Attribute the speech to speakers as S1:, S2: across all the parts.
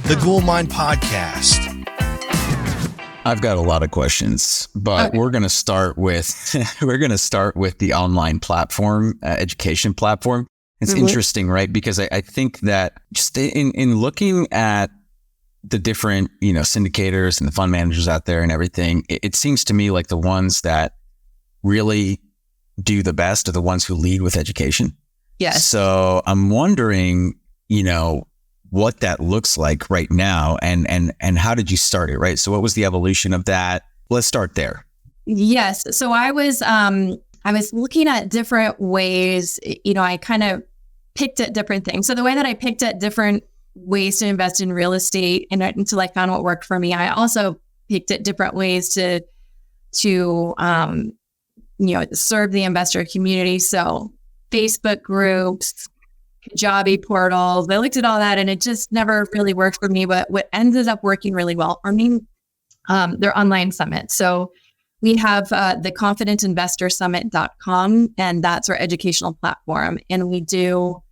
S1: the Gould Mine podcast.
S2: I've got a lot of questions, but we're going to start with the online platform, education platform. It's interesting, right? Because I think that just in looking at the different, syndicators and the fund managers out there and everything, it seems to me like the ones that really do the best are the ones who lead with education.
S3: Yes.
S2: So I'm wondering, what that looks like right now and how did you start it, right? So what was the evolution of that? Let's start there.
S3: Yes. So I was looking at different ways, I kind of picked at different things. So the way that I picked at different ways to invest in real estate and until I found what worked for me, I also picked at different ways to serve the investor community. So Facebook groups, Kajabi portals, I looked at all that and it just never really worked for me. But what ended up working really well for me, they're online summits. So we have the confidentinvestorsummit.com, and that's our educational platform. And we do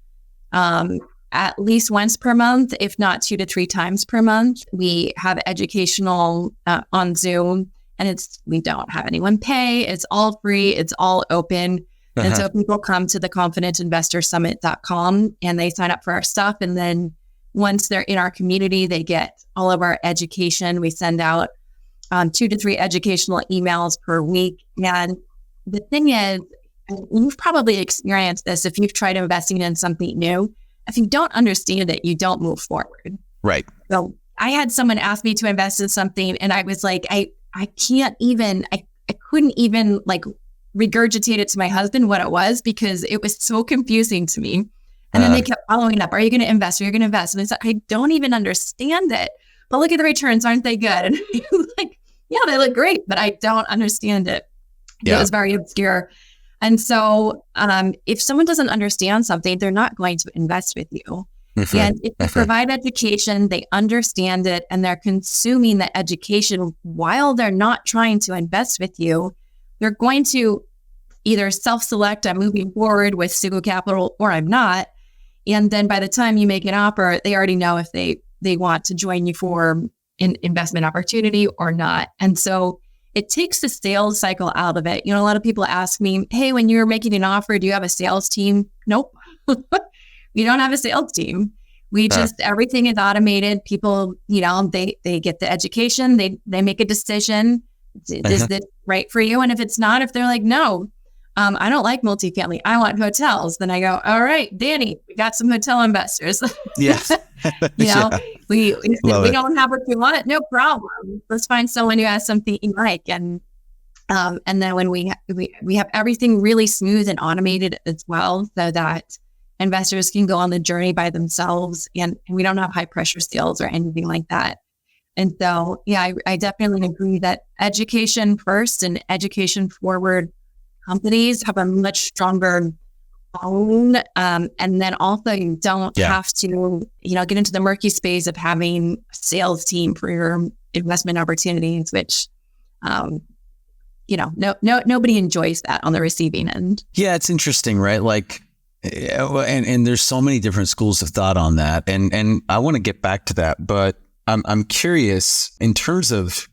S3: at least once per month, if not 2 to 3 times per month. We have educational on Zoom, and we don't have anyone pay. It's all free. It's all open. And so people come to the confidentinvestorsummit.com and they sign up for our stuff. And then once they're in our community, they get all of our education. We send out 2 to 3 educational emails per week. And the thing is, you've probably experienced this if you've tried investing in something new. If you don't understand it, you don't move forward.
S2: Right.
S3: So I had someone ask me to invest in something and I was like, I couldn't even regurgitate it to my husband what it was because it was so confusing to me. And then they kept following up. Are you going to invest? Are you going to invest? And I said, I don't even understand it. But look at the returns. Aren't they good? And he was like, yeah, they look great, but I don't understand it. Yeah. It was very obscure. And so if someone doesn't understand something, they're not going to invest with you. And if you provide education, they understand it, and they're consuming the education while they're not trying to invest with you, they're going to either self-select, I'm moving forward with Sugo Capital or I'm not. And then by the time you make an offer, they already know if they want to join you for an investment opportunity or not. And so it takes the sales cycle out of it. A lot of people ask me, hey, when you're making an offer, do you have a sales team? Nope. We don't have a sales team. We just, everything is automated. People, they get the education, they make a decision. Is this right for you? And if it's not, if they're like, no, I don't like multifamily, I want hotels, then I go, all right, Danny, we got some hotel investors.
S2: Yes.
S3: We don't have what you want. No problem. Let's find someone who has something you like. And then when we have everything really smooth and automated as well, so that investors can go on the journey by themselves, and we don't have high pressure sales or anything like that. And so, I definitely agree that education first and education forward companies have a much stronger own. And then also you don't have to, get into the murky space of having a sales team for your investment opportunities, which, nobody enjoys that on the receiving end.
S2: Yeah, it's interesting, right? Like, and there's so many different schools of thought on that. And I want to get back to that, but I'm curious in terms of,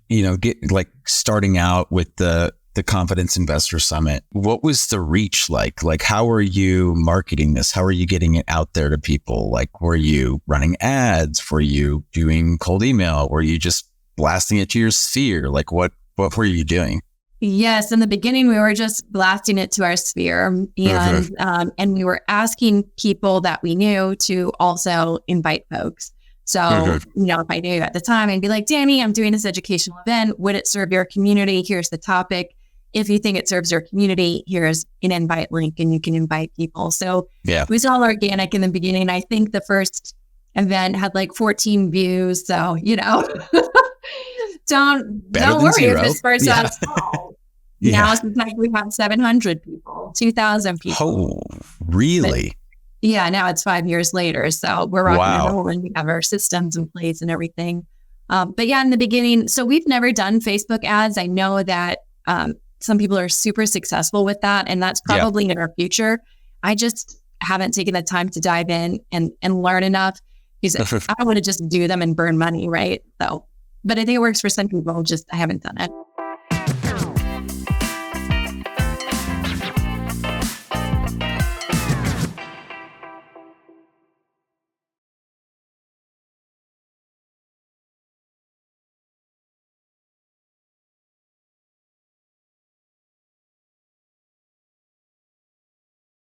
S2: starting out with the Confidence Investor Summit. What was the reach like? Like, how are you marketing this? How are you getting it out there to people? Like, were you running ads? Were you doing cold email? Were you just blasting it to your sphere? Like, what were you doing?
S3: Yes. In the beginning, we were just blasting it to our sphere, and we were asking people that we knew to also invite folks. So, if I knew at the time, I'd be like, Danny, I'm doing this educational event. Would it serve your community? Here's the topic. If you think it serves your community, here's an invite link and you can invite people. So it was all organic in the beginning. I think the first event had like 14 views. So, don't worry if this first one's small. Now it's like we have 700 people, 2,000 people.
S2: Oh, really?
S3: Now it's 5 years later. So we're rocking and rolling. We have our systems in place and everything. But in the beginning, so we've never done Facebook ads. I know that some people are super successful with that, and that's probably in our future. I just haven't taken the time to dive in and learn enough, He said, I don't want to just do them and burn money, right? So, but I think it works for some people. Just I haven't done it.